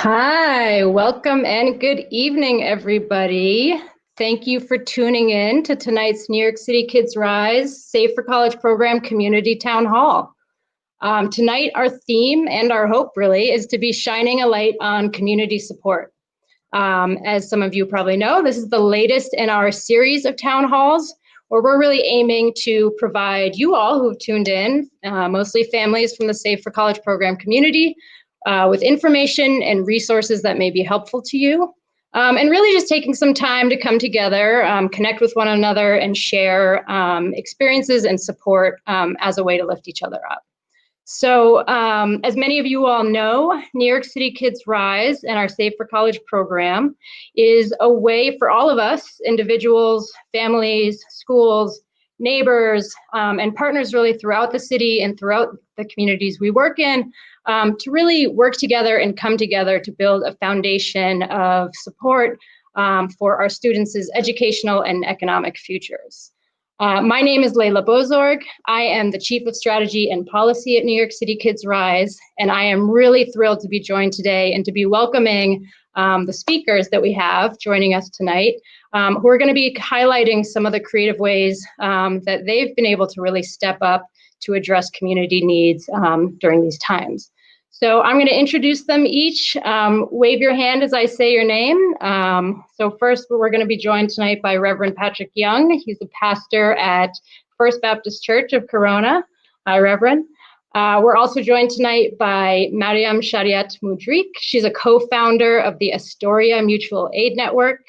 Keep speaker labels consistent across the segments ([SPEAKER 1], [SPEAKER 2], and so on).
[SPEAKER 1] Hi, welcome and good evening, everybody. Thank you for tuning in to tonight's New York City Kids Rise Safe for College Program Community Town Hall. Tonight, our theme and our hope really is to be shining a light on community support. As some of you probably know, this is the latest in our series of town halls where we're really aiming to provide you all who've tuned in, mostly families from the Safe for College Program community, with information and resources that may be helpful to you. And really just taking some time to come together, connect with one another, and share experiences and support as a way to lift each other up. So as many of you all know, New York City Kids Rise and our Safe for College program is a way for all of us, individuals, families, schools, neighbors, and partners really throughout the city and throughout the communities we work in, to really work together and come together to build a foundation of support for our students' educational and economic futures. My name is Layla Bozorg. I am the Chief of Strategy and Policy at New York City Kids Rise, and I am really thrilled to be joined today and to be welcoming the speakers that we have joining us tonight, who are going to be highlighting some of the creative ways that they've been able to really step up to address community needs during these times. So I'm going to introduce them each. Wave your hand as I say your name. So first, we're going to be joined tonight by Reverend Patrick Young. He's a pastor at First Baptist Church of Corona. Hi, Reverend. We're also joined tonight by Mariam Shariat Mudrik. She's a co-founder of the Astoria Mutual Aid Network.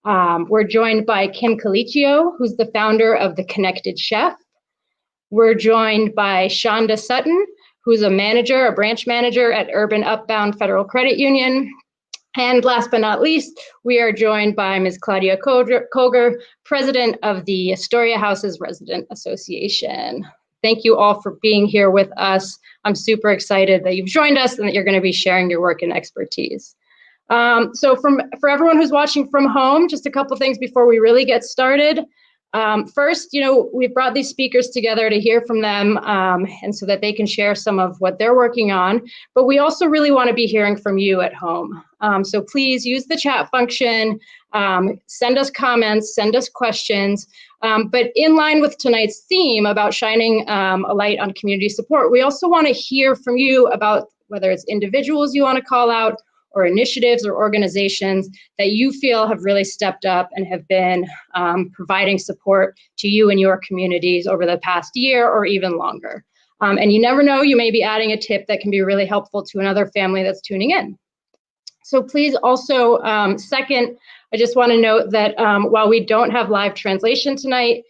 [SPEAKER 1] We're joined by Kim Colicchio, who's the founder of The Connected Chef. We're joined by Shonda Sutton, who's a branch manager at Urban Upbound Federal Credit Union. And last but not least, we are joined by Ms. Claudia Koger, president of the Astoria Houses Resident Association. Thank you all for being here with us. I'm super excited that you've joined us and that you're going to be sharing your work and expertise. So for everyone who's watching from home, just a couple things before we really get started. First, we've brought these speakers together to hear from them and so that they can share some of what they're working on. But we also really want to be hearing from you at home. So please use the chat function, send us comments, send us questions. But in line with tonight's theme about shining a light on community support, we also want to hear from you about whether it's individuals you want to call out or initiatives or organizations that you feel have really stepped up and have been providing support to you and your communities over the past year or even longer. And you never know, you may be adding a tip that can be really helpful to another family that's tuning in. So please also, second, I just want to note that while we don't have live translation tonight,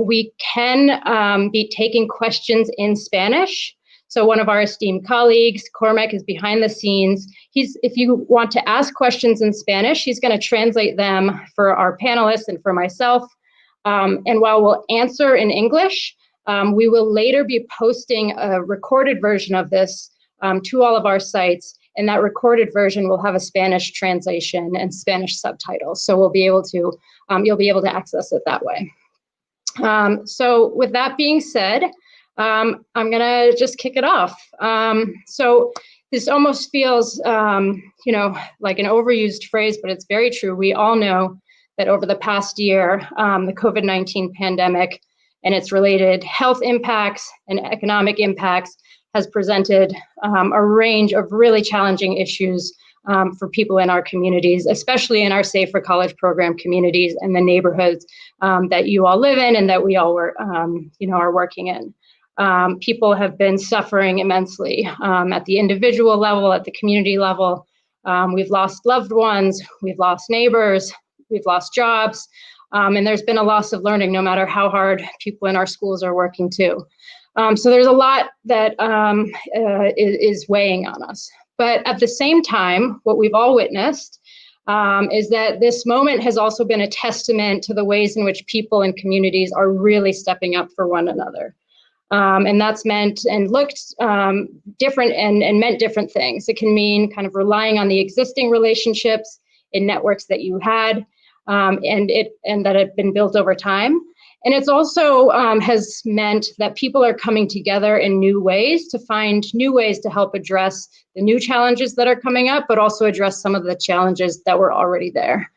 [SPEAKER 1] we can be taking questions in Spanish. So one of our esteemed colleagues, Cormac, is behind the scenes. If you want to ask questions in Spanish, he's going to translate them for our panelists and for myself. And while we'll answer in English, we will later be posting a recorded version of this to all of our sites. And that recorded version will have a Spanish translation and Spanish subtitles. So you'll be able to access it that way. So with that being said, I'm gonna just kick it off. So this almost feels, like an overused phrase, but it's very true. We all know that over the past year, the COVID-19 pandemic and its related health impacts and economic impacts has presented a range of really challenging issues for people in our communities, especially in our Safe for College program communities and the neighborhoods that you all live in and that we all are working in. People have been suffering immensely at the individual level, at the community level. We've lost loved ones, we've lost neighbors, we've lost jobs, and there's been a loss of learning no matter how hard people in our schools are working too. So there's a lot that is weighing on us. But at the same time, what we've all witnessed is that this moment has also been a testament to the ways in which people and communities are really stepping up for one another. And that's meant and looked different and meant different things. It can mean kind of relying on the existing relationships in networks that you had and that have been built over time. And it's also has meant that people are coming together in new ways to find new ways to help address the new challenges that are coming up, but also address some of the challenges that were already there.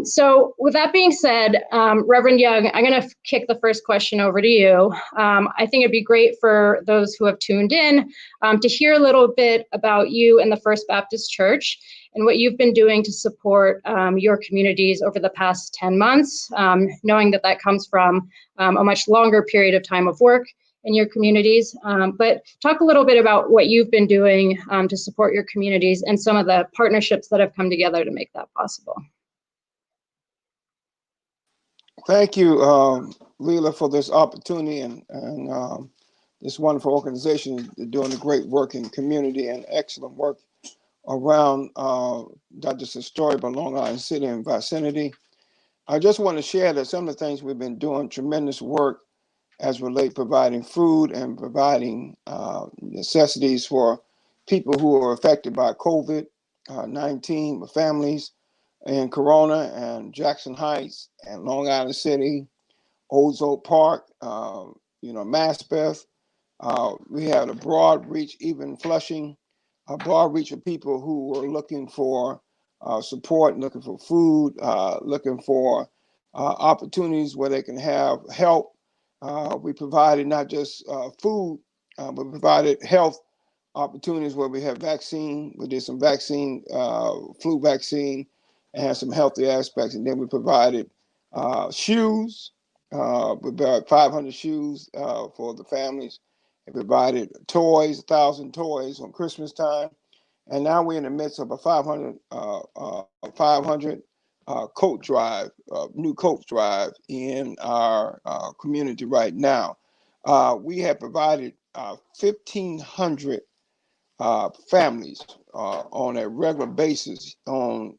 [SPEAKER 1] So with that being said, Reverend Young, I'm going to kick the first question over to you. I think it'd be great for those who have tuned in to hear a little bit about you and the First Baptist Church and what you've been doing to support your communities over the past 10 months, knowing that that comes from a much longer period of time of work in your communities. But talk a little bit about what you've been doing to support your communities and some of the partnerships that have come together to make that possible.
[SPEAKER 2] Thank you, Leila, for this opportunity and this wonderful organization. They're doing a great work in community and excellent work around not just Astoria, but Long Island City and vicinity. I just want to share that some of the things we've been doing, tremendous work as relate providing food and providing necessities for people who are affected by COVID-19 with families in Corona and Jackson Heights and Long Island City, Ozo Park, Maspeth. We had a broad reach, even Flushing, a broad reach of people who were looking for support, looking for food, looking for opportunities where they can have help. We provided not just food, but provided health opportunities where we have vaccine. We did some vaccine, flu vaccine, and had some healthy aspects. And then we provided shoes, about 500 shoes for the families. We provided toys, 1,000 toys on Christmas time. And now we're in the midst of a 500 coat drive, new coat drive in our community right now. We have provided 1,500 families on a regular basis on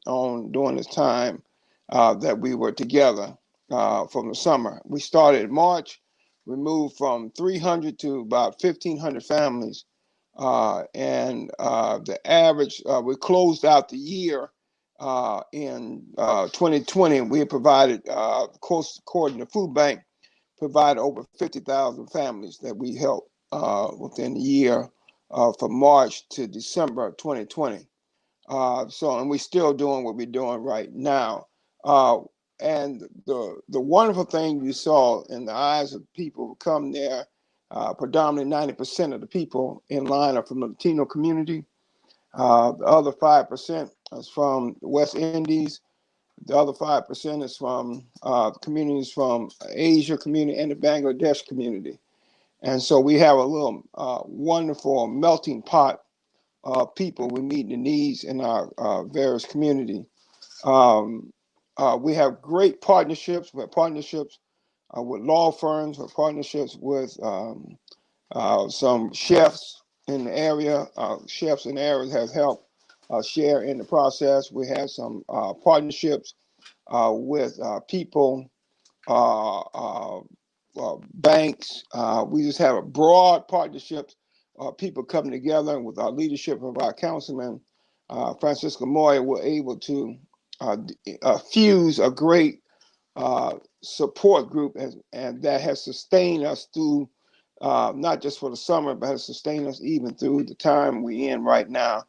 [SPEAKER 2] during this time that we were together from the summer. We started in March. We moved from 300 to about 1,500 families. And the average, we closed out the year in 2020. We had provided, according to Food Bank, provided over 50,000 families that we helped within the year from March to December 2020. And we're still doing what we're doing right now. And the wonderful thing you saw in the eyes of people who come there, predominantly 90% of the people in line are from the Latino community. The other 5% is from the West Indies. The other 5% is from communities from Asia community and the Bangladesh community. And so we have a little wonderful melting pot of people. We meet the needs in our various community. We have great partnerships. We have partnerships with law firms, with partnerships with some chefs in the area. Chefs in the area have helped share in the process. We have some partnerships with people, banks. We just have a broad partnerships. People coming together with our leadership of our councilman, Francisco Moya, were able to fuse a great support group, and that has sustained us through not just for the summer, but has sustained us even through the time we're in right now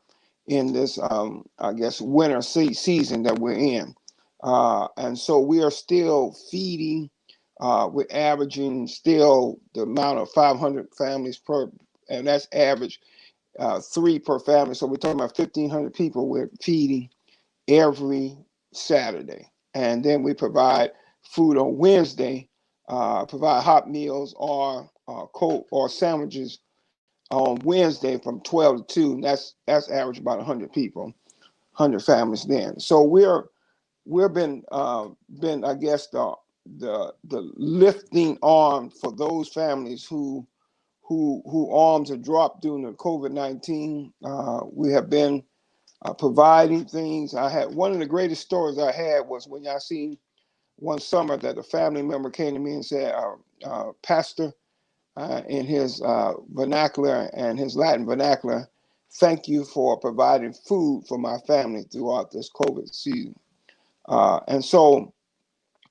[SPEAKER 2] in this, I guess, winter season that we're in. And so we are still feeding. We're averaging still the amount of 500 families per, and that's average 3 per family. So we're talking about 1,500 people we're feeding every Saturday. And then we provide food on Wednesday, provide hot meals or cold or sandwiches on Wednesday from 12 to 2. And that's average about 100 people, 100 families then. So we've been I guess the lifting arm for those families who arms are dropped during the COVID-19. We have been providing things. I had one of the greatest stories I had was when I seen one summer that a family member came to me and said, Pastor, in his vernacular and his Latin vernacular, thank you for providing food for my family throughout this COVID season. And so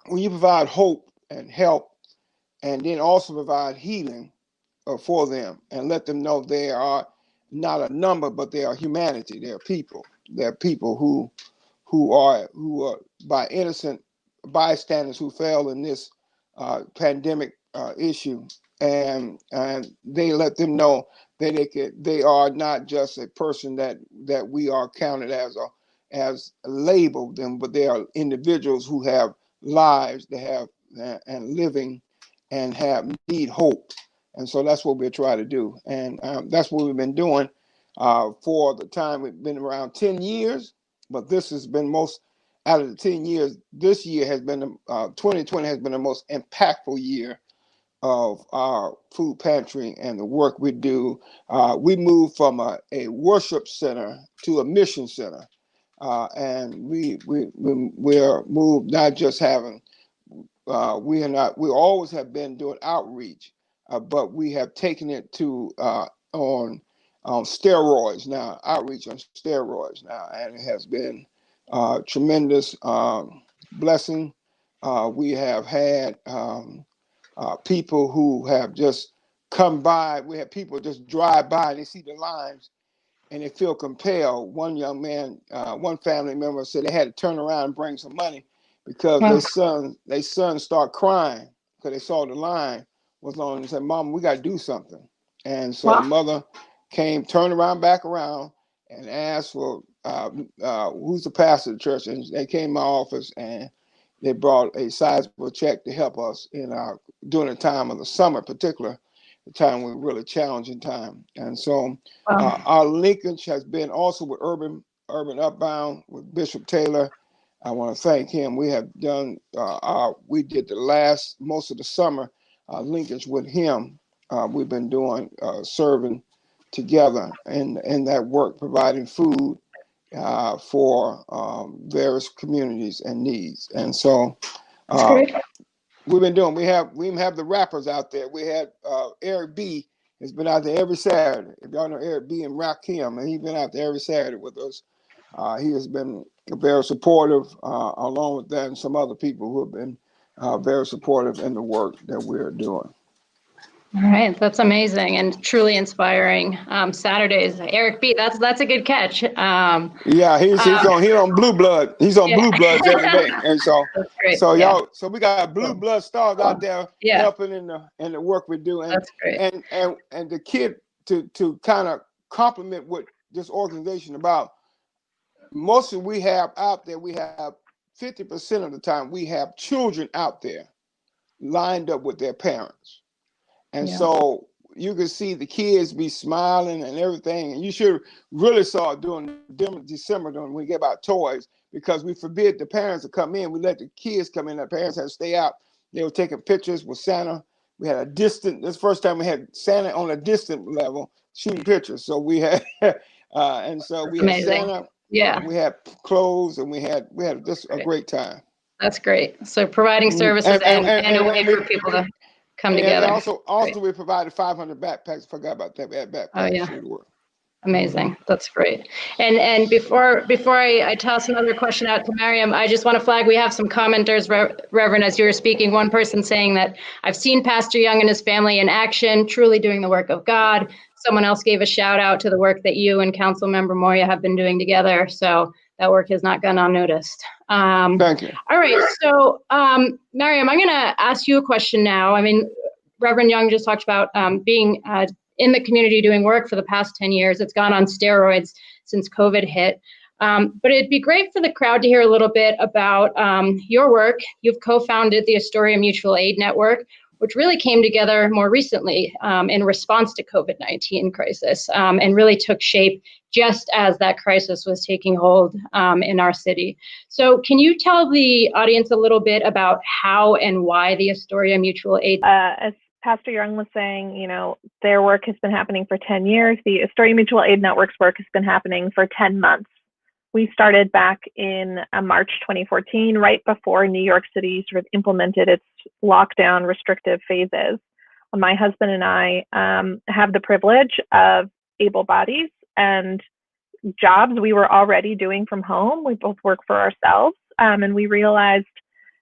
[SPEAKER 2] when you provide hope and help, and then also provide healing for them and let them know they are not a number, but they are humanity. They are people. They're people who are by innocent bystanders who fell in this pandemic issue, and they let them know that they are not just a person that we are counted as labeled them, but they are individuals who have lives, they have and living and have need hope. And so that's what we're trying to do, and that's what we've been doing for the time. We've been around 10 years, but this has been most out of the 10 years. This year has been 2020 has been the most impactful year of our food pantry and the work we do. We moved from a worship center to a mission center, and we're moved not just having we always have been doing outreach, but we have taken it to on steroids now, outreach on steroids now, and it has been tremendous blessing. We have had people who have just come by. We have people just drive by and they see the lines and they feel compelled. One young man, one family member said they had to turn around and bring some money because their son started crying because they saw the line was on and said, "Mom, we got to do something." And so the mother came, turned around, back around, and asked for who's the pastor of the church, and they came to my office and they brought a sizable check to help us in our during the time of the summer, in particular, the time we're really challenging time. And so our linkage has been also with Urban Upbound with Bishop Taylor. I want to thank him. We have done we did most of the summer linkage with him. We've been doing serving together in that work, providing food for various communities and needs. And so we've been doing. We even have the rappers out there. We had Eric B. has been out there every Saturday. If y'all know Eric B. and Rakim, and he's been out there every Saturday with us. He has been very supportive, along with that and some other people who have been very supportive in the work that we're doing.
[SPEAKER 1] All right, that's amazing and truly inspiring. Saturdays, Eric B. That's a good catch.
[SPEAKER 2] Yeah, he's on Blue Blood. He's on Blue Bloods every day, and so so we got Blue Blood stars out there helping in the work we do, and
[SPEAKER 1] that's great.
[SPEAKER 2] And the kid to kind of complement what this organization about. Most of we have out there, we have 50% of the time we have children out there lined up with their parents. And so you can see the kids be smiling and everything. And you should really saw it during December when we gave out toys, because we forbid the parents to come in. We let the kids come in. The parents had to stay out. They were taking pictures with Santa. We had this first time we had Santa on a distant level shooting pictures. So we had, and so we had Santa. Yeah. We had clothes and we had just a great time.
[SPEAKER 1] That's great. So providing services and a way for people to come together.
[SPEAKER 2] Also, we provided 500 backpacks. Forgot about that. We had backpacks.
[SPEAKER 1] Oh, yeah. Amazing. That's great. And before I toss another question out to Miriam, I just want to flag we have some commenters, Reverend, as you were speaking. One person saying that I've seen Pastor Young and his family in action, truly doing the work of God. Someone else gave a shout out to the work that you and Councilmember Moya have been doing together. So that work has not gone unnoticed.
[SPEAKER 2] Thank you.
[SPEAKER 1] All right. So, Miriam, I'm going to ask you a question now. I mean, Reverend Young just talked about being in the community doing work for the past 10 years. It's gone on steroids since COVID hit. But it'd be great for the crowd to hear a little bit about your work. You've co-founded the Astoria Mutual Aid Network, which really came together more recently in response to COVID-19 crisis and really took shape just as that crisis was taking hold in our city. So can you tell the audience a little bit about how and why the Astoria Mutual Aid?
[SPEAKER 3] As Pastor Young was saying, you know, their work has been happening for 10 years. The Astoria Mutual Aid Network's work has been happening for 10 months. We started back in March 2014, right before New York City sort of implemented its lockdown restrictive phases. My husband and I have the privilege of able bodies and jobs we were already doing from home. We both work for ourselves, and we realized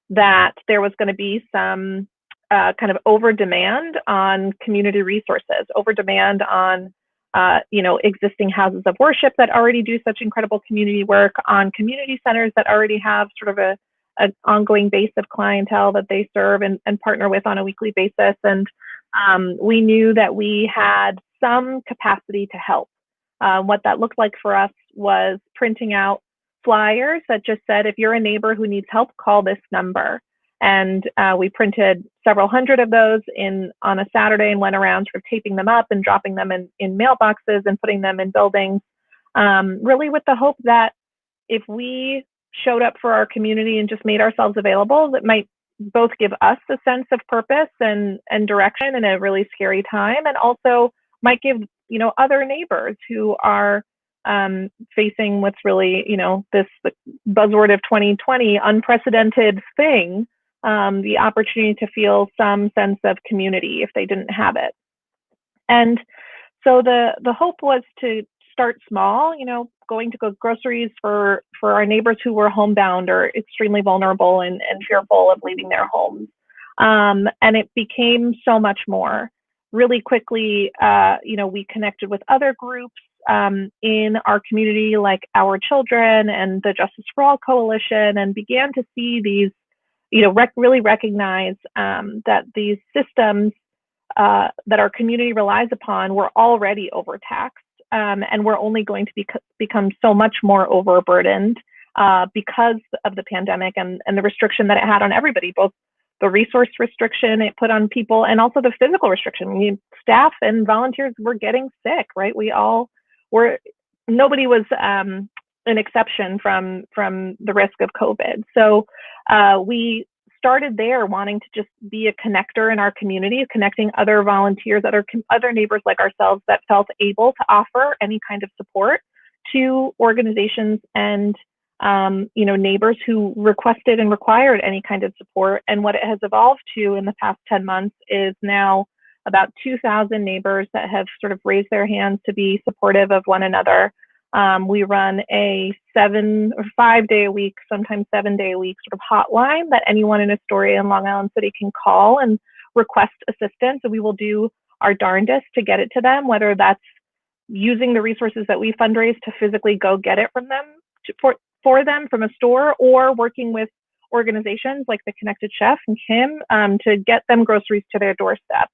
[SPEAKER 3] that there was going to be some kind of over demand on community resources, over demand on existing houses of worship that already do such incredible community work, on community centers that already have sort of an ongoing base of clientele that they serve and partner with on a weekly basis. And we knew that we had some capacity to help. What that looked like for us was printing out flyers that just said, if you're a neighbor who needs help, call this number. And we printed several hundred of those on a Saturday and went around sort of taping them up and dropping them in mailboxes and putting them in buildings, really with the hope that if we showed up for our community and just made ourselves available, that might both give us a sense of purpose and direction in a really scary time, and also might give other neighbors who are facing what's really this buzzword of 2020 unprecedented thing, the opportunity to feel some sense of community if they didn't have it. And so the hope was to start small, going to go groceries for our neighbors who were homebound or extremely vulnerable and fearful of leaving their homes. And it became so much more. Really quickly, we connected with other groups in our community, like Our Children and the Justice for All Coalition, and began to see these, really recognize that these systems that our community relies upon were already overtaxed, and we're only going to become so much more overburdened because of the pandemic and the restriction that it had on everybody, both the resource restriction it put on people and also the physical restriction. Staff and volunteers were getting sick, right? We all were, nobody was an exception from the risk of COVID. So we started there wanting to just be a connector in our community, connecting other volunteers, other neighbors like ourselves that felt able to offer any kind of support to organizations and neighbors who requested and required any kind of support. And what it has evolved to in the past 10 months is now about 2,000 neighbors that have sort of raised their hands to be supportive of one another. We run a 5-day a week, sometimes 7-day a week sort of hotline that anyone in Astoria and Long Island City can call and request assistance. And we will do our darndest to get it to them, whether that's using the resources that we fundraise to physically go get it from them for them from a store, or working with organizations like the Connected Chef and Kim to get them groceries to their doorstep.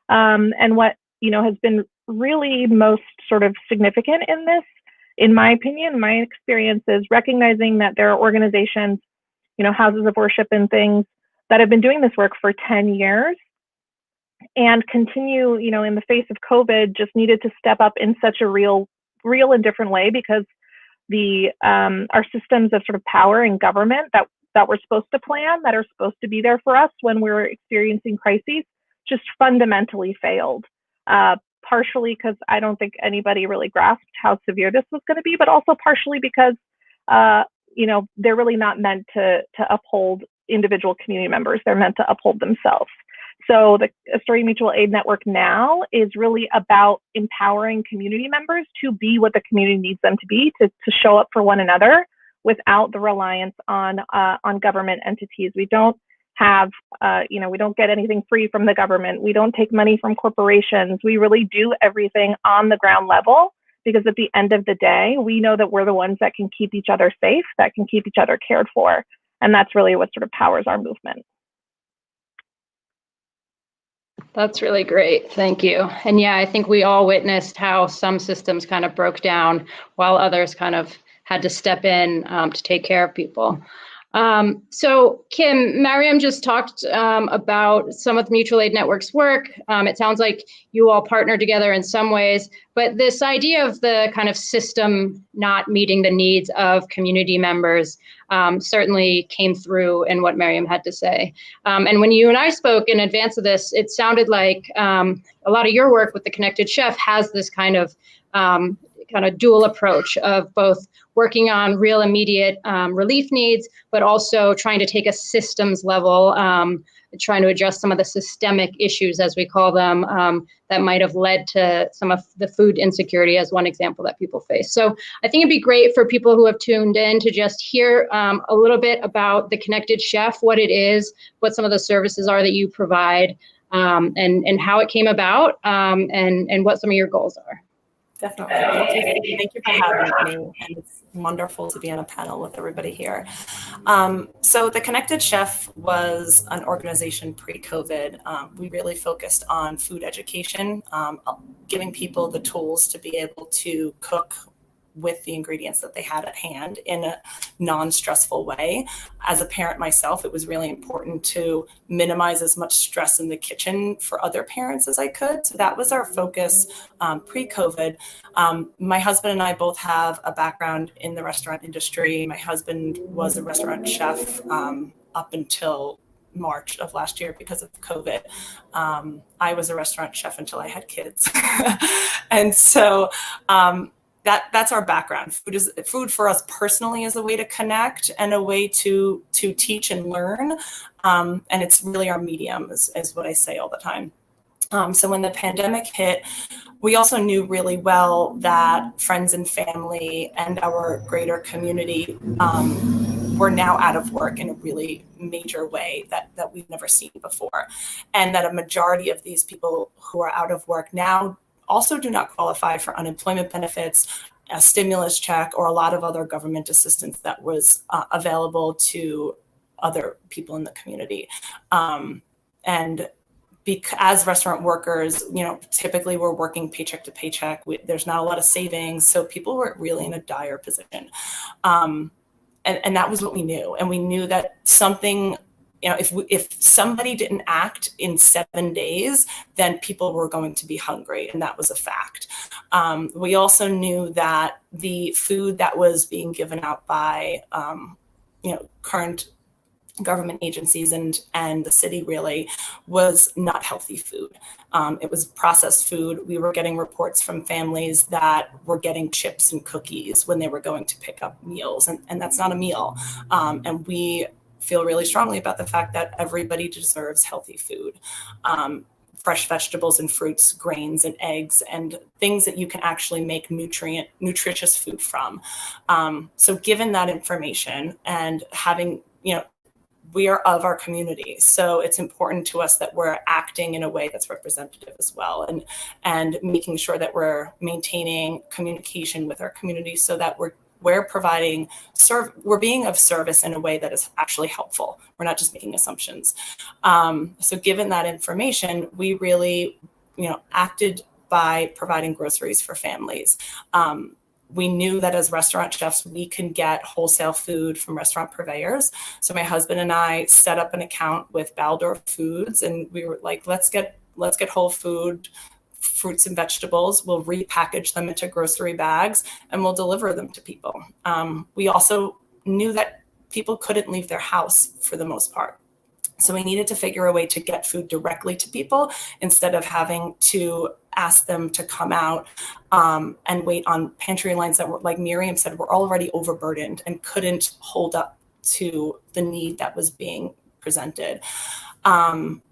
[SPEAKER 3] And what has been really most sort of significant in this, in my opinion, my experience, is recognizing that there are organizations, houses of worship and things that have been doing this work for 10 years and continue, in the face of COVID, just needed to step up in such a real and different way, because our systems of sort of power and government that we're supposed to plan, that are supposed to be there for us when we're experiencing crises, just fundamentally failed. Partially because I don't think anybody really grasped how severe this was going to be, but also partially because they're really not meant to uphold individual community members. They're meant to uphold themselves. So the Astoria Mutual Aid Network now is really about empowering community members to be what the community needs them to be, to show up for one another without the reliance on government entities. We don't have, we don't get anything free from the government. We don't take money from corporations. We really do everything on the ground level, because at the end of the day, we know that we're the ones that can keep each other safe, that can keep each other cared for. And that's really what sort of powers our movement.
[SPEAKER 1] That's really great. Thank you. And yeah, I think we all witnessed how some systems kind of broke down while others kind of had to step in to take care of people. So Kim, Mariam just talked about some of the Mutual Aid Network's work. It sounds like you all partner together in some ways, but this idea of the kind of system not meeting the needs of community members certainly came through in what Mariam had to say. And when you and I spoke in advance of this, it sounded like a lot of your work with the Connected Chef has this kind of dual approach of both working on real immediate relief needs, but also trying to take a systems level trying to address some of the systemic issues, as we call them, that might have led to some of the food insecurity as one example that people face. So I think it'd be great for people who have tuned in to just hear a little bit about the Connected Chef, what it is, what some of the services are that you provide, and how it came about, and what some of your goals are.
[SPEAKER 4] Definitely. Thank you for having me. And it's wonderful to be on a panel with everybody here. So the Connected Chef was an organization pre-COVID. We really focused on food education, giving people the tools to be able to cook with the ingredients that they had at hand in a non-stressful way. As a parent myself, it was really important to minimize as much stress in the kitchen for other parents as I could. So that was our focus pre-COVID. My husband and I both have a background in the restaurant industry. My husband was a restaurant chef up until March of last year because of COVID. I was a restaurant chef until I had kids. And so that's our background. Food for us personally is a way to connect and a way to teach and learn. And it's really our medium is what I say all the time. So when the pandemic hit, we also knew really well that friends and family and our greater community were now out of work in a really major way that we've never seen before. And that a majority of these people who are out of work now also do not qualify for unemployment benefits, a stimulus check, or a lot of other government assistance that was available to other people in the community. And as restaurant workers, typically we're working paycheck to paycheck. There's not a lot of savings. So people were really in a dire position. And that was what we knew. And we knew that something, if somebody didn't act in 7 days, then people were going to be hungry. And that was a fact. We also knew that the food that was being given out by, current government agencies and the city really was not healthy food. It was processed food. We were getting reports from families that were getting chips and cookies when they were going to pick up meals, and that's not a meal. And we feel really strongly about the fact that everybody deserves healthy food. Fresh vegetables and fruits, grains and eggs, and things that you can actually make nutritious food from. So given that information and having, we are of our community. So it's important to us that we're acting in a way that's representative as well, and making sure that we're maintaining communication with our community so that we're being of service in a way that is actually helpful. We're not just making assumptions. So given that information, we really, acted by providing groceries for families. We knew that as restaurant chefs, we can get wholesale food from restaurant purveyors. So my husband and I set up an account with Baldor Foods, and we were like, let's get whole food, fruits and vegetables. We'll repackage them into grocery bags and we'll deliver them to people. We also knew that people couldn't leave their house for the most part. So we needed to figure a way to get food directly to people instead of having to ask them to come out and wait on pantry lines that were, like Miriam said, were already overburdened and couldn't hold up to the need that was being presented.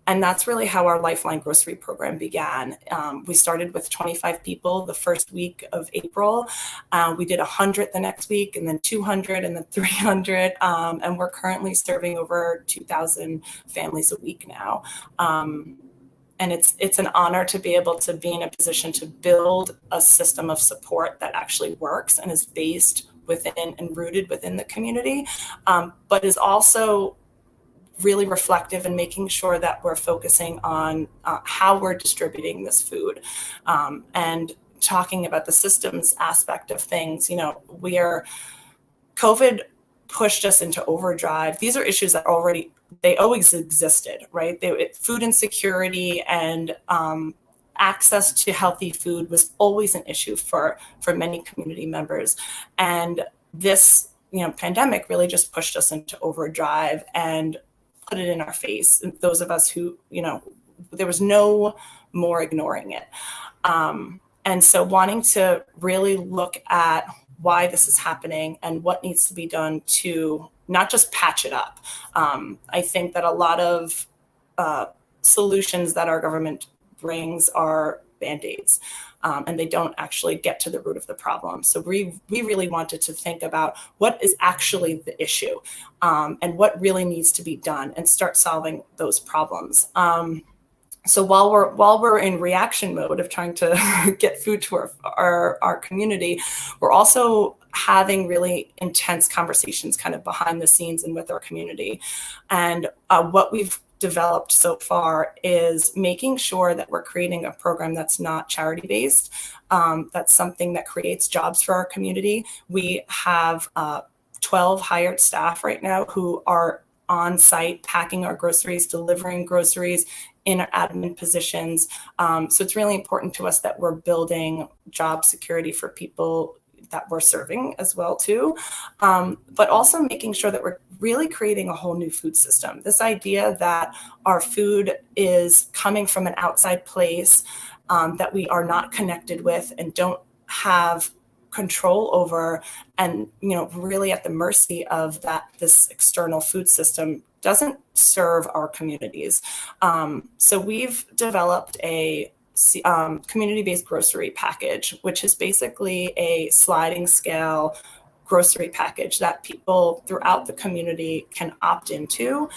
[SPEAKER 4] And that's really how our Lifeline grocery program began. We started with 25 people the first week of April. We did 100 the next week, and then 200, and then 300. And we're currently serving over 2,000 families a week now. And it's an honor to be able to be in a position to build a system of support that actually works and is based within and rooted within the community, but is also really reflective and making sure that we're focusing on how we're distributing this food, and talking about the systems aspect of things. COVID pushed us into overdrive. These are issues that they always existed, right? Food insecurity and access to healthy food was always an issue for many community members. And this, pandemic really just pushed us into overdrive and put it in our face. And those of us who, there was no more ignoring it. And so wanting to really look at why this is happening and what needs to be done to not just patch it up. I think that a lot of solutions that our government brings are Band-Aids, and they don't actually get to the root of the problem. So we really wanted to think about what is actually the issue, and what really needs to be done, and start solving those problems. So while we're in reaction mode of trying to get food to our community, we're also having really intense conversations kind of behind the scenes and with our community. And what we've developed so far is making sure that we're creating a program that's not charity based. That's something that creates jobs for our community. We have 12 hired staff right now who are on site packing our groceries, delivering groceries in our admin positions. So it's really important to us that we're building job security for people that we're serving as well too, but also making sure that we're really creating a whole new food system. This idea that our food is coming from an outside place that we are not connected with and don't have control over, and really at the mercy of this external food system doesn't serve our communities. So we've developed a community-based grocery package, which is basically a sliding scale grocery package that people throughout the community can opt into.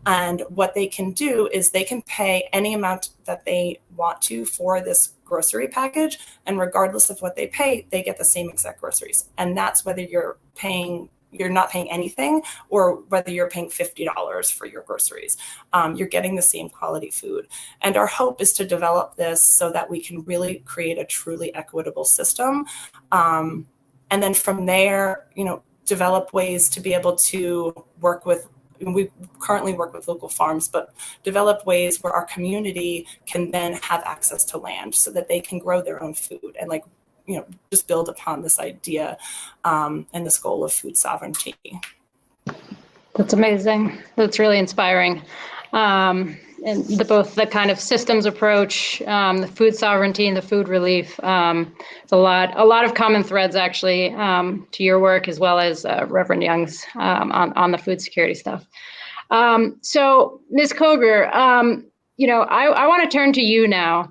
[SPEAKER 4] And what they can do is they can pay any amount that they want to for this grocery package. And regardless of what they pay, they get the same exact groceries. And that's whether you're not paying anything or whether you're paying $50 for your groceries. You're getting the same quality food. And our hope is to develop this so that we can really create a truly equitable system. And then from there, develop ways to be able to work with, we currently work with local farms, but develop ways where our community can then have access to land so that they can grow their own food and just build upon this idea and this goal of food sovereignty.
[SPEAKER 1] That's amazing. That's really inspiring. And both the kind of systems approach, the food sovereignty and the food relief. It's a lot of common threads actually to your work as well as Reverend Young's on the food security stuff. So Ms. Koger, I want to turn to you now.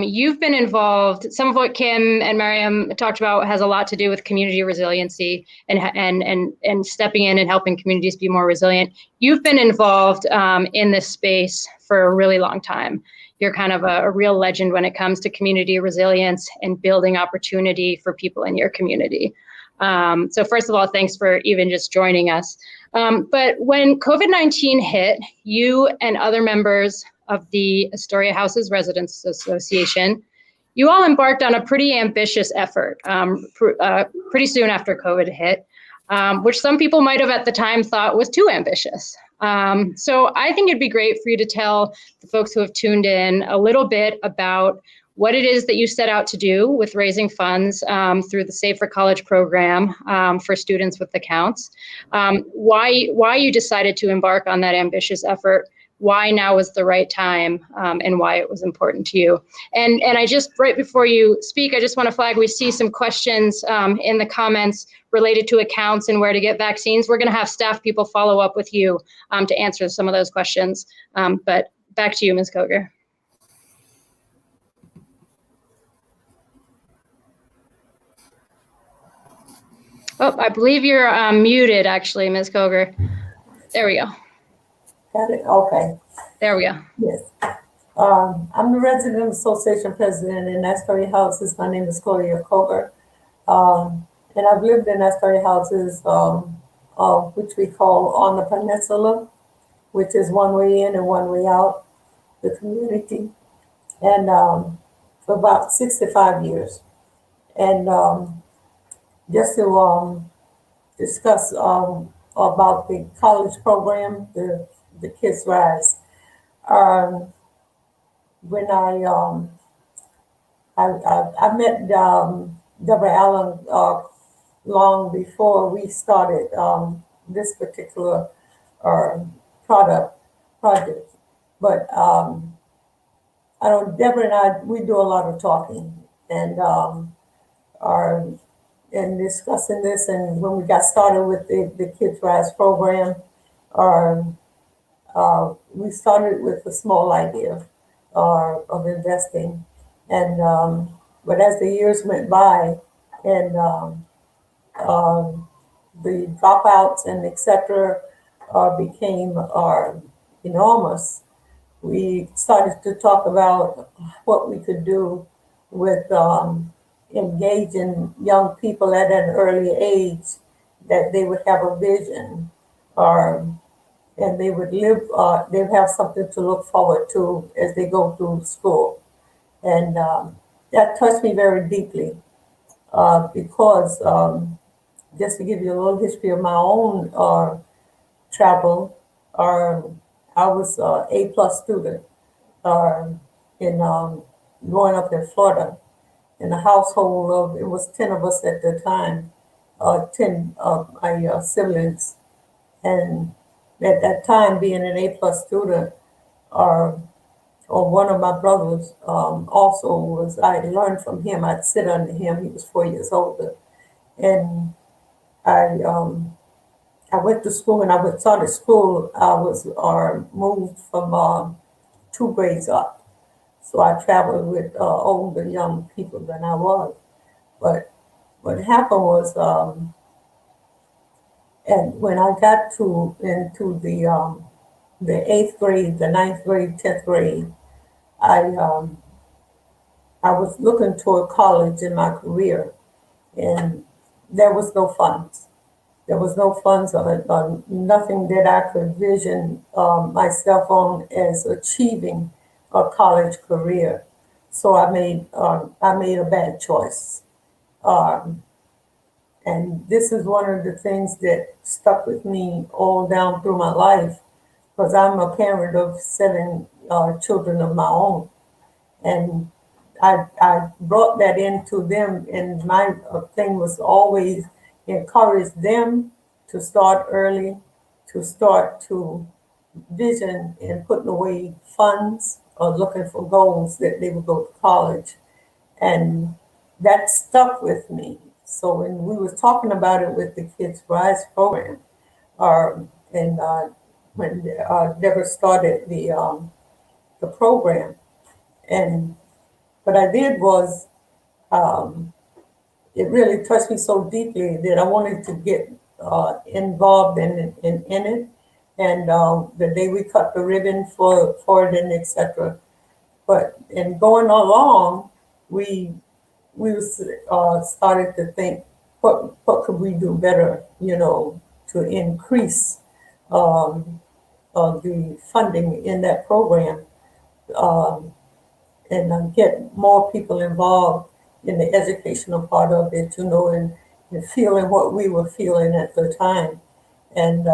[SPEAKER 1] You've been involved. Some of what Kim and Miriam talked about has a lot to do with community resiliency and stepping in and helping communities be more resilient. You've been involved in this space for a really long time. You're kind of a real legend when it comes to community resilience and building opportunity for people in your community. So first of all, thanks for even just joining us. But when COVID-19 hit, you and other members of the Astoria Houses Residents Association, you all embarked on a pretty ambitious effort pretty soon after COVID hit, which some people might have at the time thought was too ambitious. So I think it'd be great for you to tell the folks who have tuned in a little bit about what it is that you set out to do with raising funds through the Save for College program for students with accounts, why you decided to embark on that ambitious effort, why now was the right time, and why it was important to you. And I just, right before you speak, I just want to flag, we see some questions in the comments related to accounts and where to get vaccines. We're going to have staff people follow up with you to answer some of those questions. But back to you, Ms. Koger. Oh, I believe you're muted, actually, Ms. Koger. There we go.
[SPEAKER 5] Got it? Okay.
[SPEAKER 1] There we go.
[SPEAKER 5] Yes. I'm the Resident Association President in Astoria Houses. My name is Gloria Koger. And I've lived in Astoria Houses, which we call on the peninsula, which is one way in and one way out, the community, and for about 65 years. And just to discuss about the college program, the Kids Rise. When I met Deborah Allen long before we started this particular project, but I know Deborah and I, we do a lot of talking and and discussing this. And when we got started with the Kids Rise program, we started with a small idea of investing, and but as the years went by, and um, the dropouts and etc. Became enormous, we started to talk about what we could do with engaging young people at an early age, that they would have a vision, or and they would live, they would have something to look forward to as they go through school. And that touched me very deeply because just to give you a little history of my own travel, uh, I was A plus student uh, in growing up in Florida in a household of, it was 10 of us at the time, 10 of my siblings. And at that time, being an A plus student, or one of my brothers also was, I learned from him. I'd sit under him. He was 4 years older. And I I went to school, and I went started school. I was moved from 2 grades up. So I traveled with older young people than I was. But what happened was, and when I got to into the eighth grade, the ninth grade, 10th grade, I I was looking toward college in my career, and there was no funds. There was no funds on nothing that I could vision myself on as achieving a college career. So I made a bad choice. Um, and this is one of the things that stuck with me all down through my life, because I'm a parent of 7 children of my own. And I brought that into them, and my thing was always encourage them to start early, to start to vision and putting away funds or looking for goals that they would go to college. And that stuck with me. So when we was talking about it with the Kids Rise program, and when Deborah started the program, and what I did was, um, it really touched me so deeply that I wanted to get involved in it. And the day we cut the ribbon for it and etc. But in going along, we started to think, what could we do better, to increase um, the funding in that program, um, and get more people involved in the educational part of it, and feeling what we were feeling at the time. And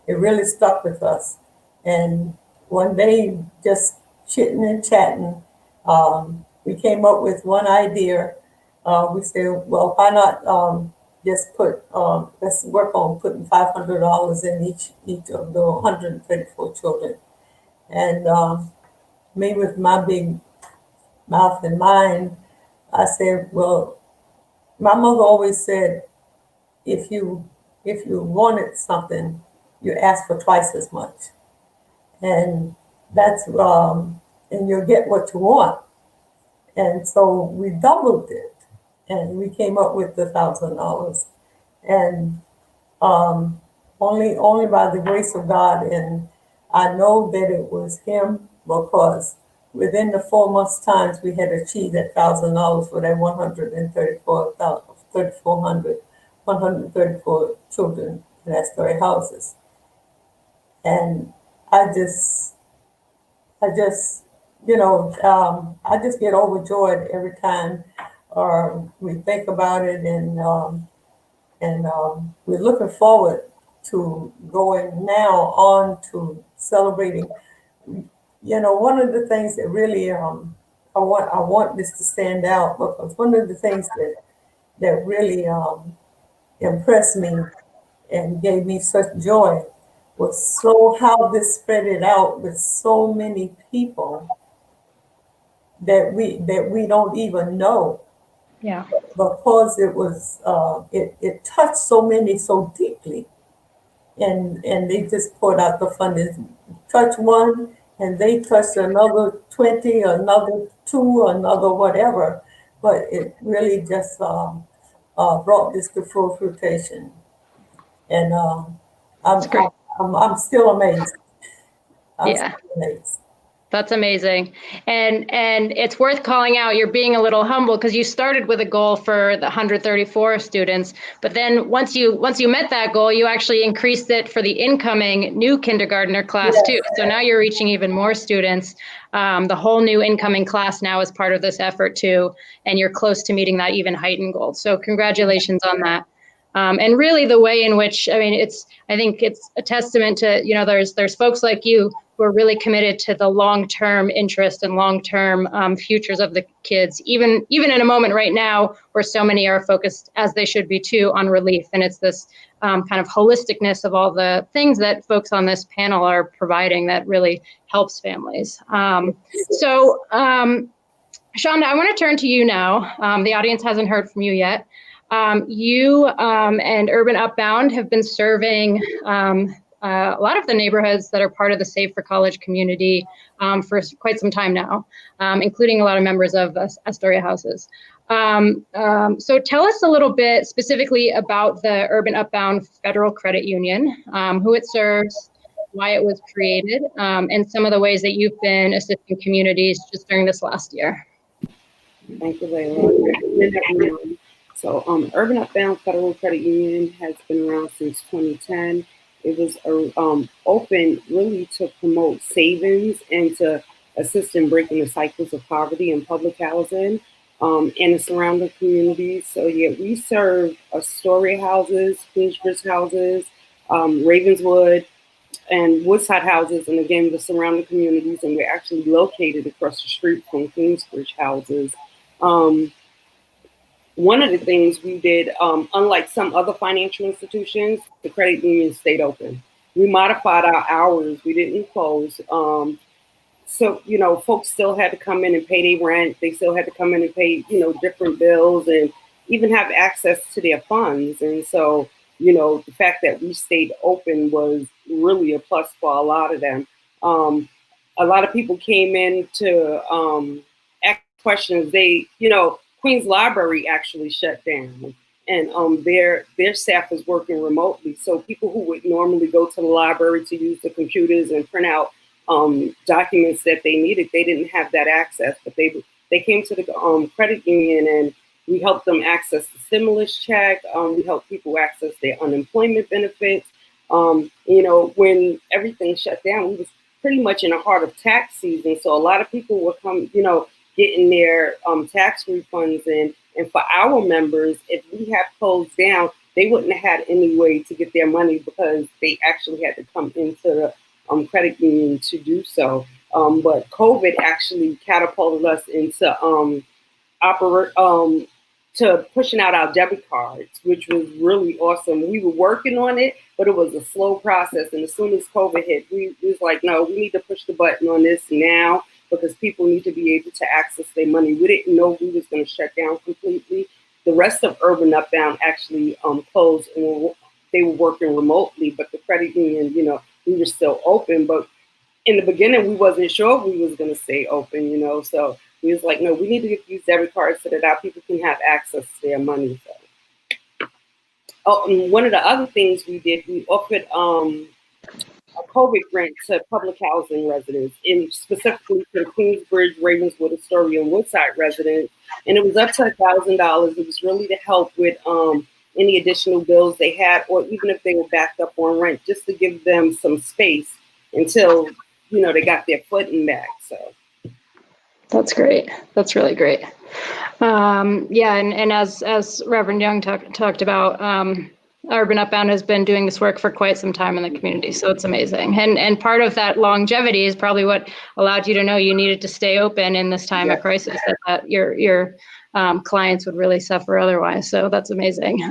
[SPEAKER 5] it really stuck with us. And one day, just chitting and chatting, we came up with one idea. We said, well, why not just let's work on putting $500 in each of the 134 children. And me, with my big mouth and mind, I said, well, my mother always said, if you wanted something, you ask for twice as much, and that's and you'll get what you want. And so we doubled it, and we came up with $1,000, and um, only by the grace of God, and I know that it was Him, because within the 4 months' times we had achieved $1,000 for that 134 children in Asbury houses. And I just, I just, I just get overjoyed every time we think about it, and we're looking forward to going now on to celebrating. One of the things that really I want this to stand out, because one of the things that really impressed me and gave me such joy was so how this spread it out with so many people that we don't even know,
[SPEAKER 1] Yeah.
[SPEAKER 5] because it touched so many so deeply. and they just poured out the funding. Touch one, and they touched another 20, another two, another whatever. But it really just brought this to full fruition. And
[SPEAKER 1] That's
[SPEAKER 5] I'm,
[SPEAKER 1] great.
[SPEAKER 5] I'm still amazed. I'm
[SPEAKER 1] Yeah.
[SPEAKER 5] still amazed.
[SPEAKER 1] That's amazing. And it's worth calling out, you're being a little humble because you started with a goal for the 134 students, but then once you met that goal, you actually increased it for the incoming new kindergartner class
[SPEAKER 5] Yes.
[SPEAKER 1] too. So now you're reaching even more students. The whole new incoming class now is part of this effort too, and you're close to meeting that even heightened goal. So congratulations on that. And really the way in which, I think it's a testament to, there's folks like you who are really committed to the long-term interest and long-term futures of the kids, even in a moment right now where so many are focused, as they should be too, on relief. And it's this kind of holisticness of all the things that folks on this panel are providing that really helps families. So Shonda, I want to turn to you now. The audience hasn't heard from you yet. You and Urban Upbound have been serving a lot of the neighborhoods that are part of the Save for College community for quite some time now, including a lot of members of Astoria Houses. So tell us a little bit specifically about the Urban Upbound Federal Credit Union, who it serves, why it was created, and some of the ways that you've been assisting communities just during this last year.
[SPEAKER 6] Thank you, Layla. Good evening, everyone. So, Urban Upbound Federal Credit Union has been around since 2010. It was open really to promote savings and to assist in breaking the cycles of poverty in public housing and the surrounding communities. So, yeah, we serve Astoria Houses, Queensbridge Houses, Ravenswood, and Woodside Houses, and again, the surrounding communities. And we're actually located across the street from Queensbridge Houses. One of the things we did, unlike some other financial institutions, the credit union stayed open. We modified our hours. We didn't close. So, folks still had to come in and pay their rent. They still had to come in and pay, different bills and even have access to their funds. And so, the fact that we stayed open was really a plus for a lot of them. A lot of people came in to ask questions. Queens Library actually shut down, and their staff is working remotely. So people who would normally go to the library to use the computers and print out documents that they needed, they didn't have that access. But they came to the credit union, and we helped them access the stimulus check. We helped people access their unemployment benefits. When everything shut down, we was pretty much in the heart of tax season. So a lot of people were getting their tax refunds in. And for our members, if we had closed down, they wouldn't have had any way to get their money because they actually had to come into the credit union to do so. But COVID actually catapulted us into to pushing out our debit cards, which was really awesome. We were working on it, but it was a slow process. And as soon as COVID hit, we was like, no, we need to push the button on this now, because people need to be able to access their money. We didn't know we was going to shut down completely. The rest of Urban Upbound actually closed, and they were working remotely, but the credit union, we were still open. But in the beginning, we wasn't sure if we was going to stay open, so we was like, no, we need to get these debit cards so that our people can have access to their money. So. Oh, and one of the other things we did, we offered a COVID grant to public housing residents, and specifically to the Queensbridge, Ravenswood, Astoria, and Woodside residents. And it was up to $1,000. It was really to help with any additional bills they had, or even if they were backed up on rent, just to give them some space until, they got their footing back. So.
[SPEAKER 1] That's great. That's really great. And as Reverend Young talked about, Urban Upbound has been doing this work for quite some time in the community, so it's amazing. And part of that longevity is probably what allowed you to know you needed to stay open in this time of crisis, that your clients would really suffer otherwise. So that's amazing.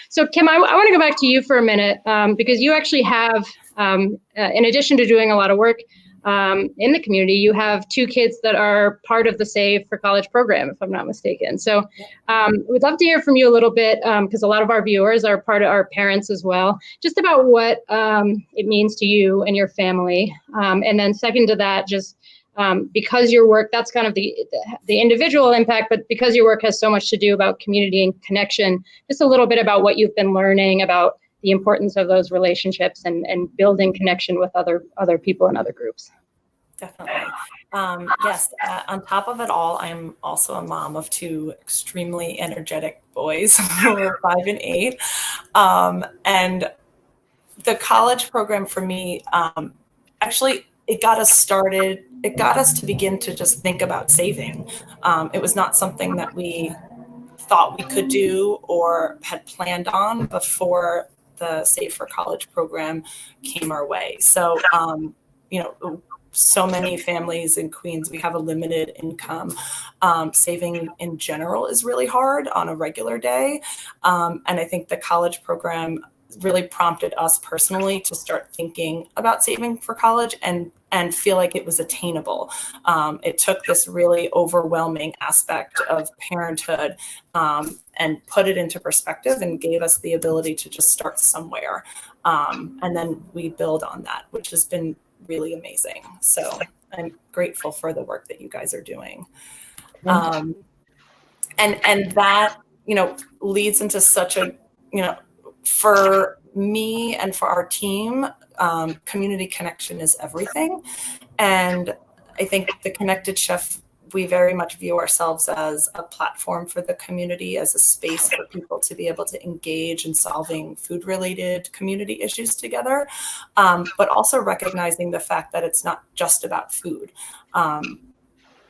[SPEAKER 1] So Kim, I want to go back to you for a minute, because you actually have, in addition to doing a lot of work in the community, you have 2 kids that are part of the Save for College program, if I'm not mistaken. So we'd love to hear from you a little bit, because a lot of our viewers are part of our parents as well, just about what it means to you and your family. And then second to that, just because your work, that's kind of the individual impact, but because your work has so much to do about community and connection, just a little bit about what you've been learning about the importance of those relationships and building connection with other people and other groups.
[SPEAKER 4] Definitely. Yes, on top of it all, I'm also a mom of 2 extremely energetic boys who are 5 and 8. And the college program for me, actually, it got us started. It got us to begin to just think about saving. It was not something that we thought we could do or had planned on before the Save for College program came our way. So, so many families in Queens, we have a limited income. Saving in general is really hard on a regular day. And I think the college program really prompted us personally to start thinking about saving for college and feel like it was attainable. It took this really overwhelming aspect of parenthood and put it into perspective and gave us the ability to just start somewhere. And then we build on that, which has been really amazing. So I'm grateful for the work that you guys are doing. And that, leads into such a, for me and for our team, community connection is everything. And I think the Connected Chef, we very much view ourselves as a platform for the community, as a space for people to be able to engage in solving food-related community issues together, but also recognizing the fact that it's not just about food.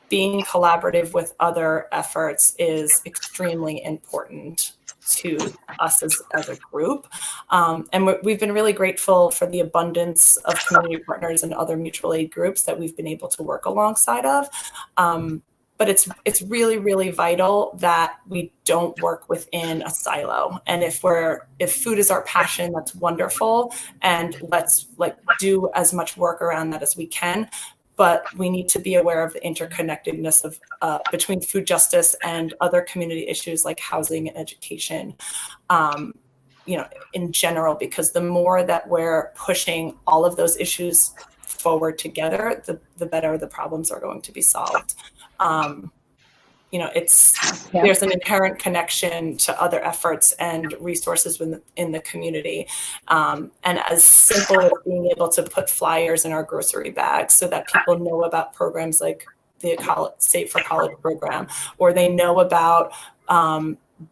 [SPEAKER 4] Being collaborative with other efforts is extremely important to us as a group. And we've been really grateful for the abundance of community partners and other mutual aid groups that we've been able to work alongside of. But it's really, really vital that we don't work within a silo. And if food is our passion, that's wonderful. And let's do as much work around that as we can. But we need to be aware of the interconnectedness of between food justice and other community issues like housing and education, in general, because the more that we're pushing all of those issues forward together, the better the problems are going to be solved. There's an inherent connection to other efforts and resources in the community. And as simple as being able to put flyers in our grocery bags so that people know about programs like the Save for College program, or they know about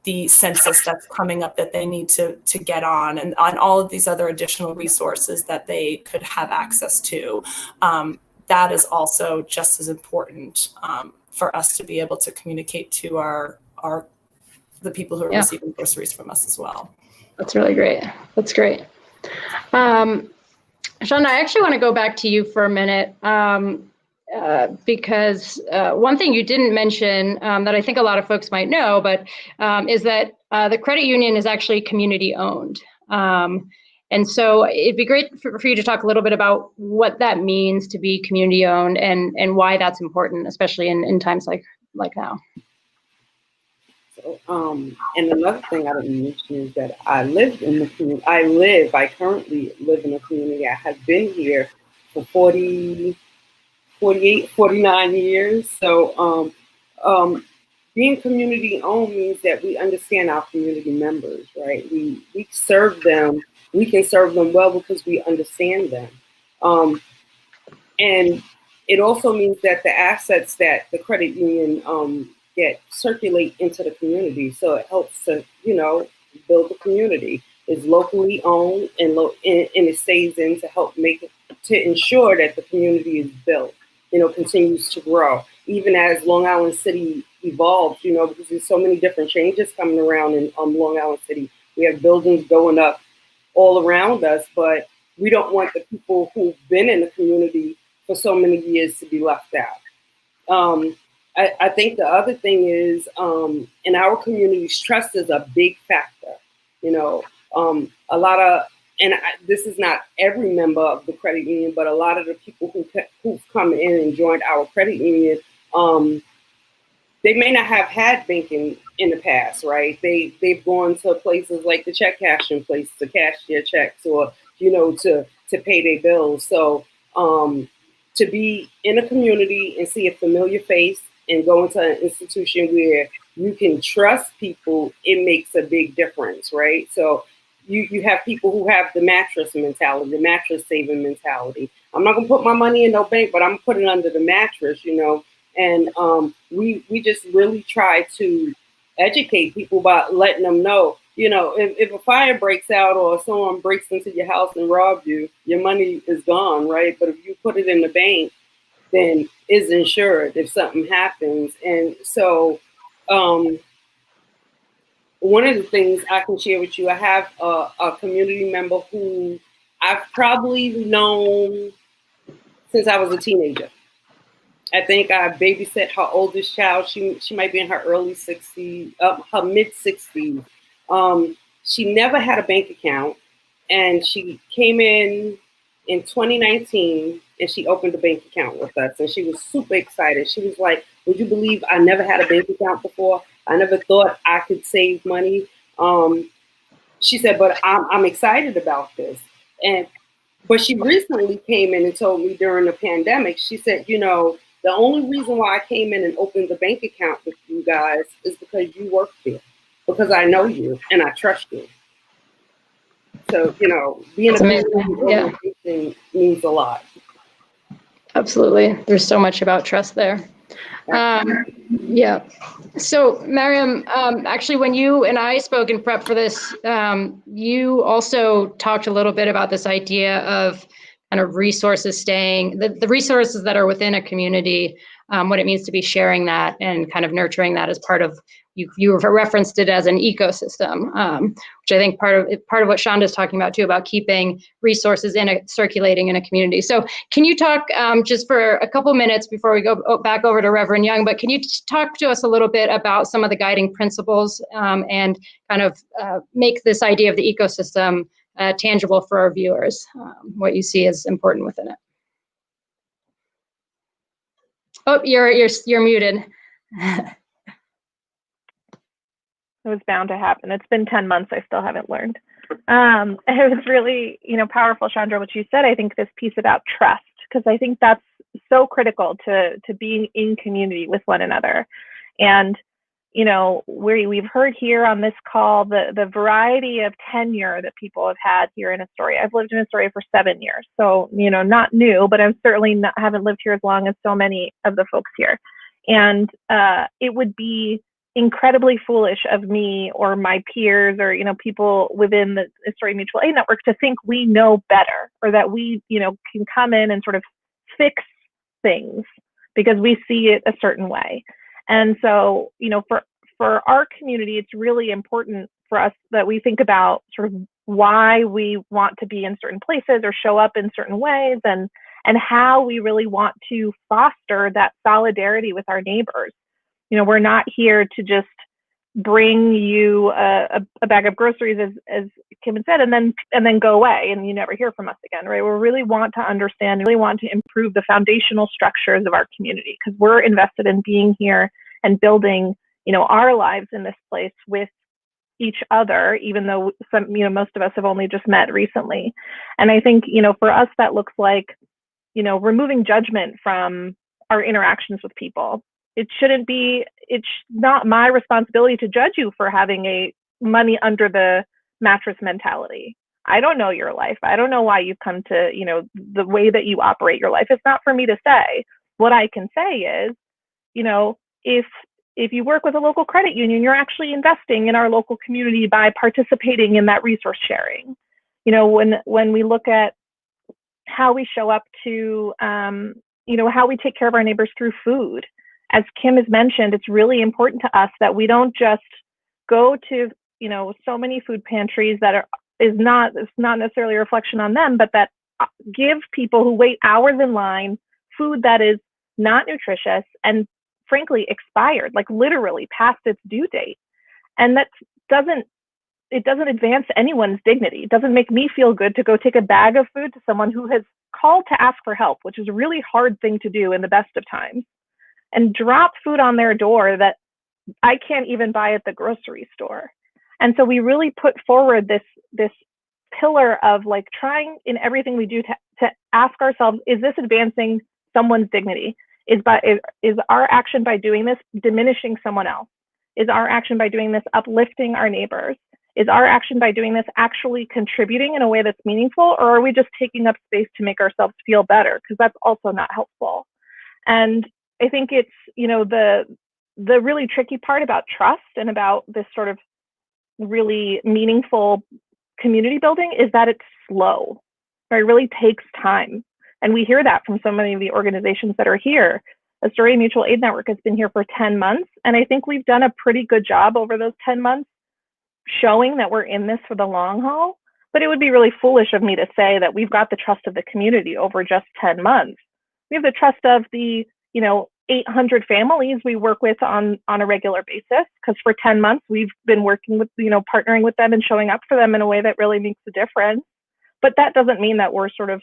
[SPEAKER 4] the census that's coming up that they need to get on, and on all of these other additional resources that they could have access to. That is also just as important for us to be able to communicate to the people who are receiving groceries from us as well.
[SPEAKER 1] That's really great. That's great. Shauna, I actually want to go back to you for a minute because one thing you didn't mention that I think a lot of folks might know, but is that the credit union is actually community owned. And so it'd be great for you to talk a little bit about what that means to be community owned and why that's important, especially in times like now.
[SPEAKER 6] So, and another thing I didn't mention is that I lived in the community. I currently live in a community. I have been here for 48, 49 years. So being community owned means that we understand our community members, right? We serve them. We can serve them well because we understand them. And it also means that the assets that the credit union get circulate into the community. So it helps to, build the community. It's locally owned and it stays in to help to ensure that the community is built, continues to grow. Even as Long Island City evolves, because there's so many different changes coming around in Long Island City. We have buildings going up all around us, but we don't want the people who've been in the community for so many years to be left out. I think the other thing is in our communities, trust is a big factor. A lot of this is not every member of the credit union, but a lot of the people who've come in and joined our credit union, they may not have had banking in the past, right? They've gone to places like the check cashing place to cash their checks, or to pay their bills. So to be in a community and see a familiar face and go into an institution where you can trust people, it makes a big difference, right? So you have people who have the mattress mentality, the mattress saving mentality. I'm not gonna put my money in no bank, but I'm putting it under the mattress, And we just really try to educate people by letting them know, if a fire breaks out or someone breaks into your house and robs you, your money is gone, right? But if you put it in the bank, then it's insured if something happens. And so one of the things I can share with you, I have a community member who I've probably known since I was a teenager. I think I babysat her oldest child. She might be in her early 60s, her mid 60s. She never had a bank account, and she came in 2019, and she opened a bank account with us, and she was super excited. She was like, "Would you believe I never had a bank account before? I never thought I could save money." She said, "But I'm excited about this." But she recently came in and told me during the pandemic, she said, the only reason why I came in and opened the bank account with you guys is because you work there, because I know you and I trust you. So, being a community organization means a lot.
[SPEAKER 1] Absolutely. There's so much about trust there. Yeah. So, Mariam, actually, when you and I spoke in prep for this, you also talked a little bit about this idea of kind of resources staying, the resources that are within a community, what it means to be sharing that and kind of nurturing that as part of, you referenced it as an ecosystem, which I think part of what Shonda's talking about too, about keeping resources circulating in a community. So can you talk just for a couple minutes before we go back over to Reverend Young, but can you talk to us a little bit about some of the guiding principles and kind of make this idea of the ecosystem tangible for our viewers, what you see as important within it? Oh, you're muted.
[SPEAKER 3] It was bound to happen. It's been 10 months. I still haven't learned. It was really, powerful, Chandra, what you said. I think this piece about trust, because I think that's so critical to being in community with one another. And, we've heard here on this call the variety of tenure that people have had here in Astoria. I've lived in Astoria for 7 years. So, not new, but I'm certainly haven't lived here as long as so many of the folks here. And it would be incredibly foolish of me or my peers or people within the Astoria Mutual Aid Network to think we know better, or that we can come in and sort of fix things because we see it a certain way. And so for our community, it's really important for us that we think about sort of why we want to be in certain places or show up in certain ways, and how we really want to foster that solidarity with our neighbors. We're not here to just bring you a bag of groceries, as Kim had said, and then go away and you never hear from us again, right? We really want to understand, really want to improve the foundational structures of our community, because we're invested in being here and building, our lives in this place with each other, even though most of us have only just met recently. And I think, for us, that looks like, removing judgment from our interactions with people. It's not my responsibility to judge you for having a money under the mattress mentality. I don't know your life. I don't know why you've come to, the way that you operate your life. It's not for me to say. What I can say is, if you work with a local credit union, you're actually investing in our local community by participating in that resource sharing. When we look at how we show up to, how we take care of our neighbors through food. As Kim has mentioned, it's really important to us that we don't just go to, so many food pantries that it's not necessarily a reflection on them, but that give people who wait hours in line food that is not nutritious and frankly expired, like literally past its due date. And that doesn't it doesn't advance anyone's dignity. It doesn't make me feel good to go take a bag of food to someone who has called to ask for help, which is a really hard thing to do in the best of times, and drop food on their door that I can't even buy at the grocery store. And so we really put forward this pillar of like trying in everything we do to ask ourselves, is this advancing someone's dignity? Is our action by doing this diminishing someone else? Is our action by doing this uplifting our neighbors? Is our action by doing this actually contributing in a way that's meaningful, or are we just taking up space to make ourselves feel better? Because that's also not helpful. And I think it's, you know, the really tricky part about trust and about this sort of really meaningful community building is that it's slow. Right? It really takes time. And we hear that from so many of the organizations that are here. Astoria Mutual Aid Network has been here for 10 months. And I think we've done a pretty good job over those 10 months showing that we're in this for the long haul. But it would be really foolish of me to say that we've got the trust of the community over just 10 months. We have the trust of the, you know, 800 families we work with on a regular basis, because for 10 months we've been working with, you know, partnering with them and showing up for them in a way that really makes a difference. But that doesn't mean that we're sort of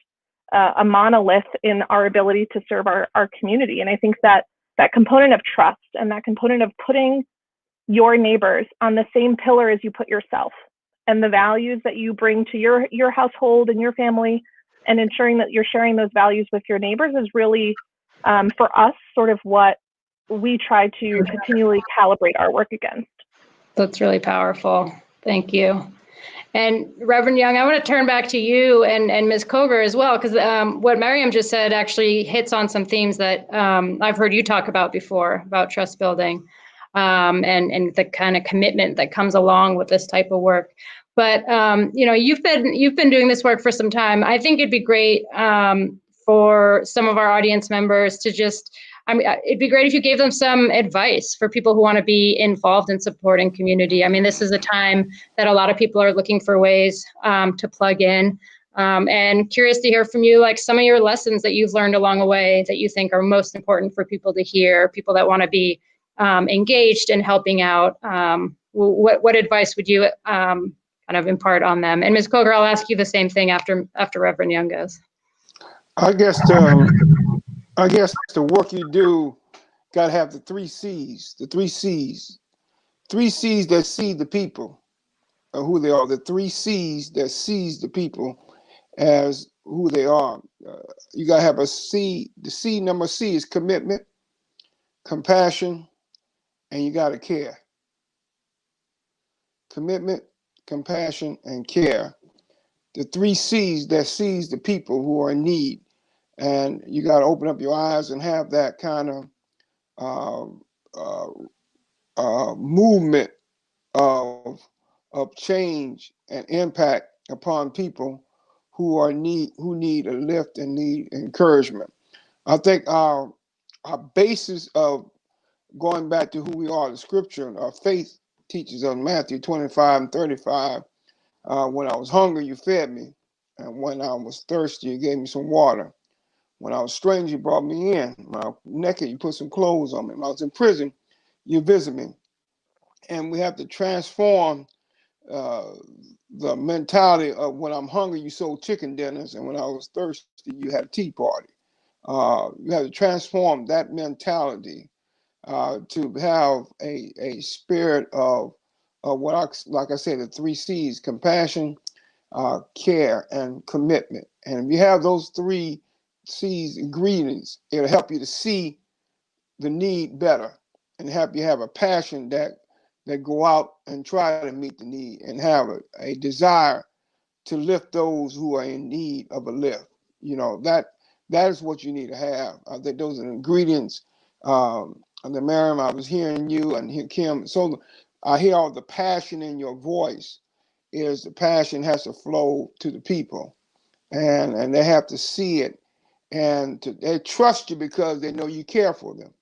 [SPEAKER 3] a monolith in our ability to serve our community. And I think that that component of trust and that component of putting your neighbors on the same pillar as you put yourself, and the values that you bring to your household and your family, and ensuring that you're sharing those values with your neighbors is really, for us, sort of what we try to continually calibrate our work against.
[SPEAKER 1] That's really powerful. Thank you. And Reverend Young, I want to turn back to you and Ms. Koger as well, because what Miriam just said actually hits on some themes that I've heard you talk about before, about trust building and the kind of commitment that comes along with this type of work. But you know, you've been doing this work for some time. I think it'd be great for some of our audience members to just, I mean, it'd be great if you gave them some advice for people who want to be involved in supporting community. I mean, this is a time that a lot of people are looking for ways to plug in. And curious to hear from you, like some of your lessons that you've learned along the way that you think are most important for people to hear, people that want to be engaged in helping out. What advice would you kind of impart on them? And Ms. Koger, I'll ask you the same thing after Reverend Young goes.
[SPEAKER 2] I guess the work you do got to have the 3 C's, the 3 C's. 3 C's that see the people who they are, the 3 C's that sees the people as who they are. You got to have a C. The C, number C, is commitment, compassion, and you got to care. Commitment, compassion, and care. The 3 C's that sees the people who are in need. And you got to open up your eyes and have that kind of movement of change and impact upon people who need a lift and need encouragement. I think our basis of going back to who we are, the scripture, our faith teaches us Matthew 25:35. When I was hungry, you fed me, and when I was thirsty, you gave me some water. When I was strange, you brought me in. When I was naked, you put some clothes on me. When I was in prison, you visit me. And we have to transform the mentality of when I'm hungry, you sold chicken dinners, and when I was thirsty, you had a tea party. You have to transform that mentality to have a spirit of like I said, the 3 C's: compassion, care, and commitment. And if you have those 3 C's ingredients, it'll help you to see the need better and help you have a passion that go out and try to meet the need and have a desire to lift those who are in need of a lift. You know, that is what you need to have. I think those are the ingredients. And then Miriam, I was hearing you and hear Kim. So I hear all the passion in your voice. Is the passion has to flow to the people, and they have to see it, and they trust you because they know you care for them.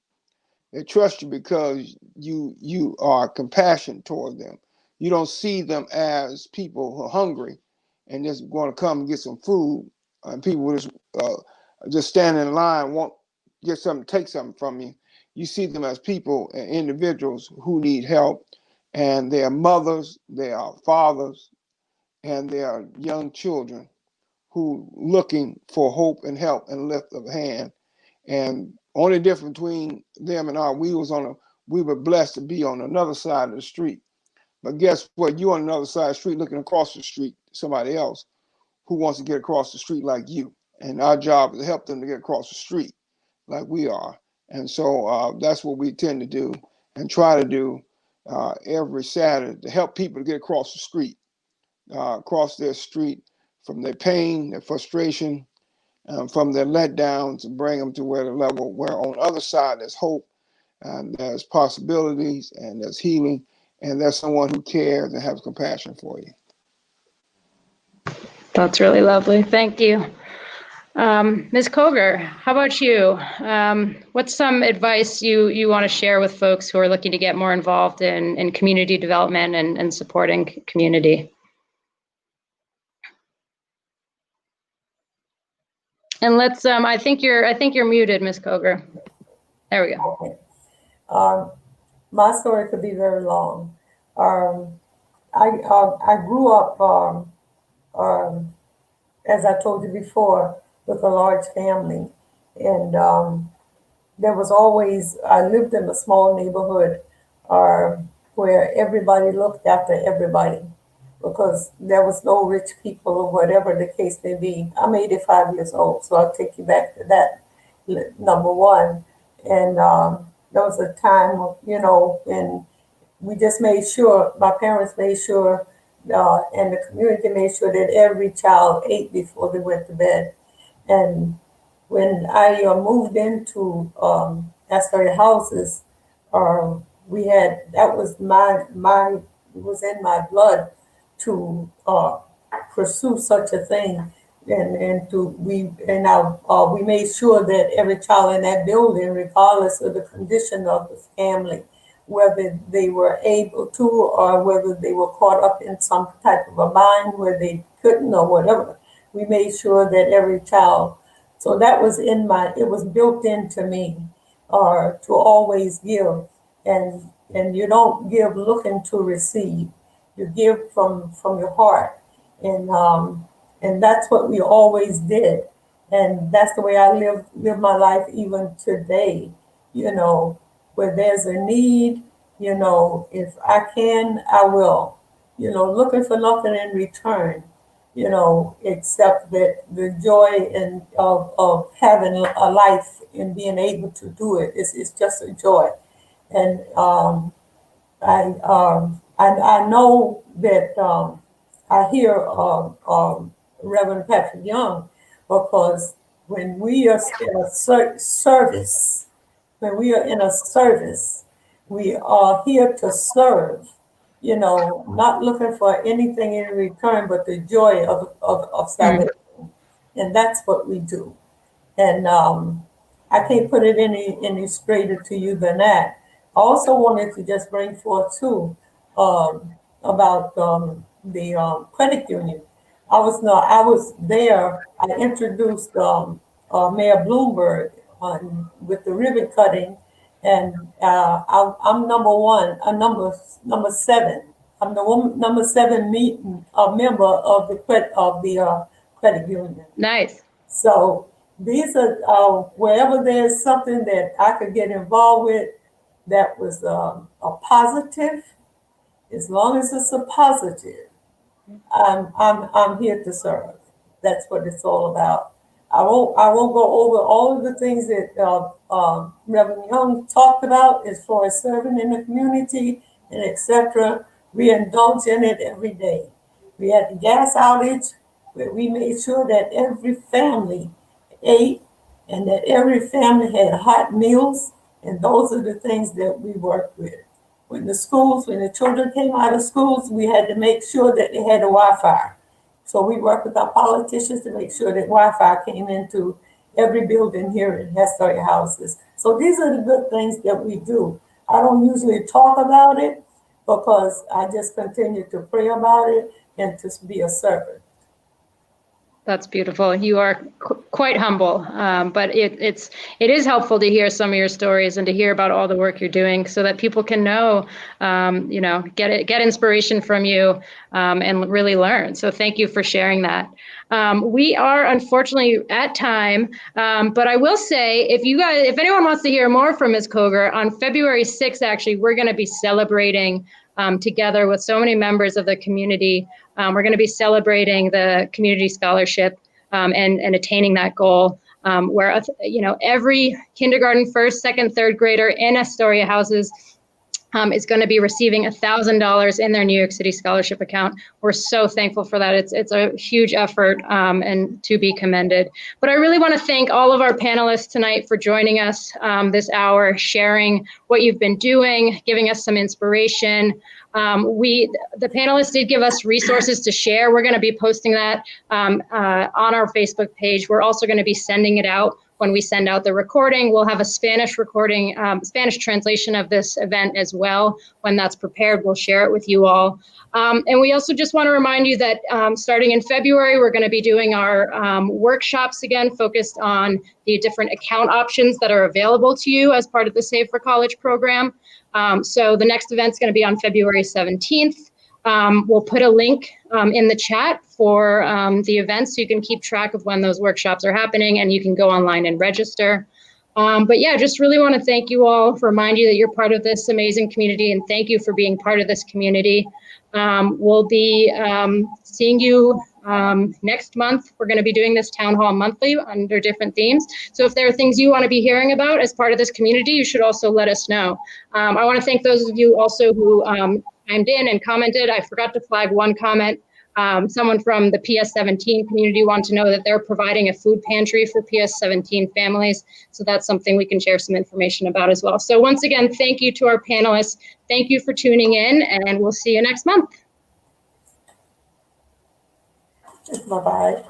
[SPEAKER 2] They trust you because you are compassionate toward them. You don't see them as people who are hungry and just going to come and get some food, and people just stand in line, won't get something, take something from you. You see them as people and individuals who need help and they are mothers, they are fathers, and they are young children who looking for hope and help and lift of hand. And only difference between them and we were blessed to be on another side of the street. But guess what? You're on another side of the street looking across the street to somebody else who wants to get across the street like you. And our job is to help them to get across the street like we are. And so that's what we tend to do and try to do every Saturday, to help people to get across the street, across their street from their pain, their frustration, from their letdowns, and bring them to where the level where on the other side there's hope, and there's possibilities, and there's healing, and there's someone who cares and has compassion for you.
[SPEAKER 1] That's really lovely. Thank you. Ms. Koger, how about you? What's some advice you want to share with folks who are looking to get more involved in community development and supporting community? And let's, I think you're muted, Ms. Koger. There we go.
[SPEAKER 5] Okay. My story could be very long. I grew up, as I told you before, with a large family, and there was always, I lived in a small neighborhood where everybody looked after everybody, because there was no rich people or whatever the case may be. I'm 85 years old, so I'll take you back to that, number one. And there was a time, when we just made sure, my parents made sure, and the community made sure that every child ate before they went to bed. And when I moved into Astoria Houses, we had, that was it was in my blood to pursue such a thing, and we made sure that every child in that building, regardless of the condition of the family, whether they were able to or whether they were caught up in some type of a bind where they couldn't or whatever, we made sure that every child. So that was it was built into me, to always give, and you don't give looking to receive. You give from your heart, and that's what we always did, and that's the way I live my life even today. Where there's a need, if I can, I will. Looking for nothing in return, except that the joy and of having a life and being able to do it is just a joy. And I know that I hear Reverend Patrick Young, because when we are in a service, we are here to serve, not looking for anything in return but the joy of salvation. And that's what we do. And I can't put it any straighter to you than that. I also wanted to just bring forth too, about the credit union. I was there. I introduced Mayor Bloomberg with the ribbon cutting, and I'm number one. I'm number 7. I'm the number 7 member of the credit union.
[SPEAKER 1] Nice.
[SPEAKER 5] So these are wherever there's something that I could get involved with that was a positive. As long as it's a positive, I'm here to serve. That's what it's all about. I won't go over all of the things that Reverend Young talked about as far as serving in the community and etc. We indulge in it every day. We had the gas outage where we made sure that every family ate and that every family had hot meals, and those are the things that we work with. When the children came out of schools, we had to make sure that they had the Wi-Fi. So we worked with our politicians to make sure that Wi-Fi came into every building here in Astoria Houses. So these are the good things that we do. I don't usually talk about it because I just continue to pray about it and to be a servant.
[SPEAKER 1] That's beautiful. You are quite humble, but it is helpful to hear some of your stories and to hear about all the work you're doing, so that people can know, get inspiration from you, and really learn. So thank you for sharing that. We are unfortunately at time, but I will say, if anyone wants to hear more from Ms. Koger, on February 6th, actually, we're going to be celebrating together with so many members of the community. We're going to be celebrating the community scholarship and attaining that goal, where every kindergarten, first, second, third grader in Astoria houses is going to be receiving $1,000 in their New York City scholarship account. We're so thankful for that. It's a huge effort, and to be commended. But I really want to thank all of our panelists tonight for joining us this hour, sharing what you've been doing, giving us some inspiration. The panelists did give us resources to share. We're going to be posting that on our Facebook page. We're also going to be sending it out. When we send out the recording, we'll have a Spanish recording, Spanish translation of this event as well. When that's prepared, we'll share it with you all. And we also just want to remind you that starting in February, we're going to be doing our workshops again, focused on the different account options that are available to you as part of the Save for College program. So the next event's going to be on February 17th. We'll put a link in the chat for the event, so you can keep track of when those workshops are happening, and you can go online and register. But yeah, just really want to thank you all, remind you that you're part of this amazing community, and thank you for being part of this community. We'll be seeing you next month. We're going to be doing this town hall monthly under different themes. So if there are things you want to be hearing about as part of this community, you should also let us know. I want to thank those of you also who chimed in and commented. I forgot to flag one comment. Someone from the PS17 community wanted to know that they're providing a food pantry for PS17 families. So that's something we can share some information about as well. So once again, thank you to our panelists. Thank you for tuning in, and we'll see you next month.
[SPEAKER 5] Bye-bye.